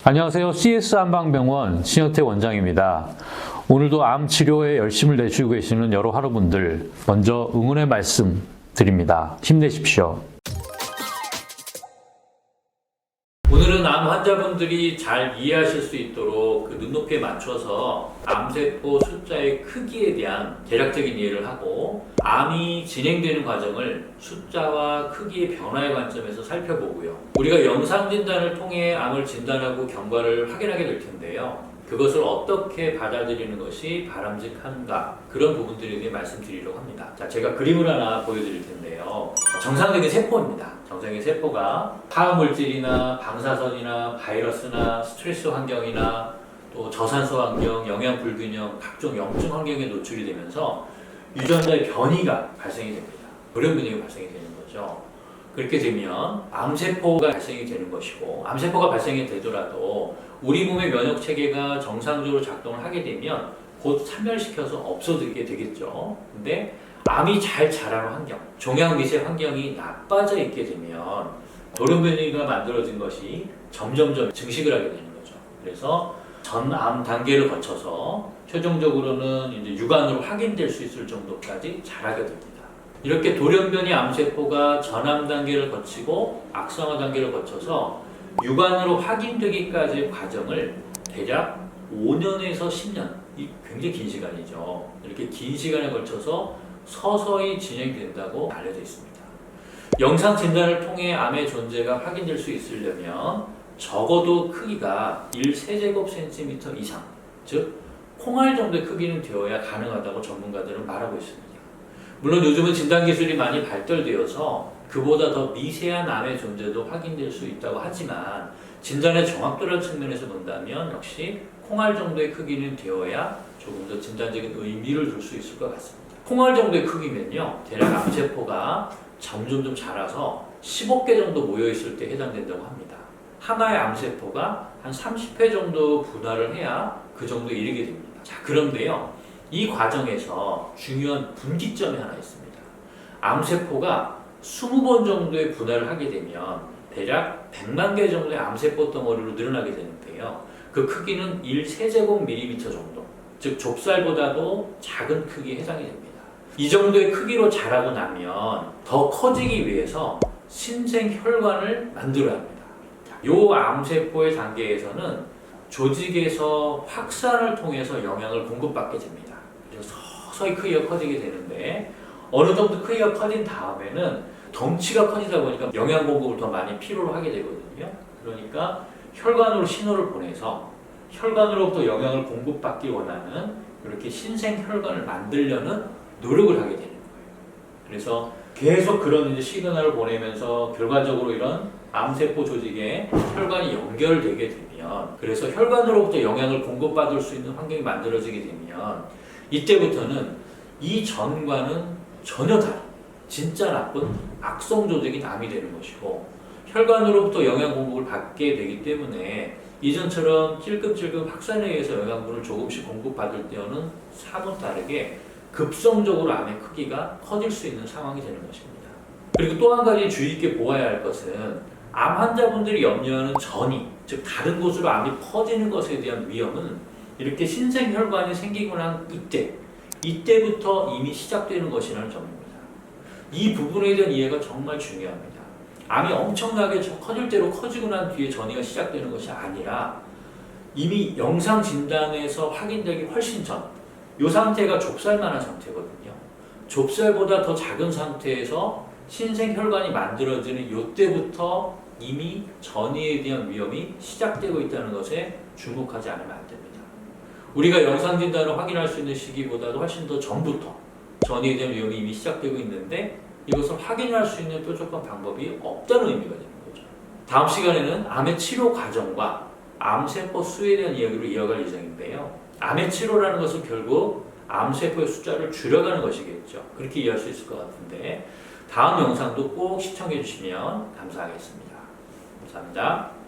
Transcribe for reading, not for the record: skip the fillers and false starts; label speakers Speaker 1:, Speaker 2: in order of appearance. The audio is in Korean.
Speaker 1: 안녕하세요. CS 한방병원 신혁태 원장입니다. 오늘도 암 치료에 열심을 내주고 계시는 여러 환우분들 먼저 응원의 말씀 드립니다. 힘내십시오. 오늘은 암 환자분들이 잘 이해하실 수 있도록 그 눈높이에 맞춰서 암세포 숫자의 크기에 대한 대략적인 이해를 하고 암이 진행되는 과정을 숫자와 크기의 변화의 관점에서 살펴보고요. 우리가 영상 진단을 통해 암을 진단하고 경과를 확인하게 될 텐데요. 그것을 어떻게 받아들이는 것이 바람직한가, 그런 부분들에 대해 말씀드리려고 합니다. 자, 제가 그림을 하나 보여드릴 텐데요. 정상적인 세포입니다. 정상적인 세포가 화학물질이나 방사선이나 바이러스나 스트레스 환경이나 또 저산소 환경, 영양 불균형, 각종 염증 환경에 노출이 되면서 유전자의 변이가 발생이 됩니다. 돌연변이가 발생이 되는 거죠. 그렇게 되면 암세포가 발생이 되는 것이고, 암세포가 발생이 되더라도 우리 몸의 면역 체계가 정상적으로 작동을 하게 되면 곧 사멸시켜서 없어지게 되겠죠. 근데 암이 잘 자라는 환경, 종양 미세 환경이 나빠져 있게 되면 돌연변이가 만들어진 것이 점점점 증식을 하게 되는 거죠. 그래서 전암 단계를 거쳐서 최종적으로는 이제 육안으로 확인될 수 있을 정도까지 자라게 됩니다. 이렇게 돌연변이 암세포가 전암 단계를 거치고 악성화 단계를 거쳐서 육안으로 확인되기까지의 과정을 대략 5년에서 10년, 이 굉장히 긴 시간이죠. 이렇게 긴 시간에 걸쳐서 서서히 진행된다고 알려져 있습니다. 영상 진단을 통해 암의 존재가 확인될 수 있으려면 적어도 크기가 1세제곱cm 이상, 즉 콩알 정도의 크기는 되어야 가능하다고 전문가들은 말하고 있습니다. 물론 요즘은 진단기술이 많이 발달되어서 그보다 더 미세한 암의 존재도 확인될 수 있다고 하지만 진단의 정확도라는 측면에서 본다면 역시 콩알 정도의 크기는 되어야 조금 더 진단적인 의미를 둘 수 있을 것 같습니다. 콩알 정도의 크기면요, 대략 암세포가 점점 자라서 15개 정도 모여있을 때 해당된다고 합니다. 하나의 암세포가 한 30회 정도 분화를 해야 그 정도에 이르게 됩니다. 자, 그런데요, 이 과정에서 중요한 분기점이 하나 있습니다. 암세포가 20번 정도의 분화를 하게 되면 대략 100만 개 정도의 암세포 덩어리로 늘어나게 되는데요. 그 크기는 1세제곱mm 정도, 즉 좁쌀보다도 작은 크기에 해당이 됩니다. 이 정도의 크기로 자라고 나면 더 커지기 위해서 신생혈관을 만들어야 합니다. 이 암세포의 단계에서는 조직에서 확산을 통해서 영양을 공급받게 됩니다. 그래서 서서히 크기가 커지게 되는데 어느 정도 크기가 커진 다음에는 덩치가 커지다 보니까 영양 공급을 더 많이 필요로 하게 되거든요. 그러니까 혈관으로 신호를 보내서 혈관으로부터 영양을 공급받기 원하는 이렇게 신생혈관을 만들려는 노력을 하게 되는 거예요. 그래서 계속 그런 이제 시그널을 보내면서 결과적으로 이런 암세포 조직에 혈관이 연결되게 되면, 그래서 혈관으로부터 영양을 공급받을 수 있는 환경이 만들어지게 되면 이때부터는 이 전과는 전혀 다른 진짜 나쁜 악성 조직인 암이 되는 것이고, 혈관으로부터 영양 공급을 받게 되기 때문에 이전처럼 찔끔찔끔 확산에 의해서 영양분을 조금씩 공급받을 때와는 사뭇 다르게 급성적으로 암의 크기가 커질 수 있는 상황이 되는 것입니다. 그리고 또 한 가지 주의 있게 보아야 할 것은 암 환자분들이 염려하는 전이, 즉 다른 곳으로 암이 퍼지는 것에 대한 위험은 이렇게 신생혈관이 생기고 난 이때부터 이미 시작되는 것이라는 점입니다. 이 부분에 대한 이해가 정말 중요합니다. 암이 엄청나게 커질 대로 커지고 난 뒤에 전이가 시작되는 것이 아니라 이미 영상 진단에서 확인되기 훨씬 전, 이 상태가 좁쌀만한 상태거든요. 좁쌀보다 더 작은 상태에서 신생혈관이 만들어지는 이때부터 이미 전이에 대한 위험이 시작되고 있다는 것에 주목하지 않으면 안 됩니다. 우리가 영상 진단을 확인할 수 있는 시기보다도 훨씬 더 전부터 전이에 대한 위험이 이미 시작되고 있는데 이것을 확인할 수 있는 뾰족한 방법이 없다는 의미가 되는 거죠. 다음 시간에는 암의 치료 과정과 암세포 수에 대한 이야기로 이어갈 예정인데요. 암의 치료라는 것은 결국 암세포의 숫자를 줄여가는 것이겠죠. 그렇게 이해할 수 있을 것 같은데 다음 영상도 꼭 시청해 주시면 감사하겠습니다. 감사합니다.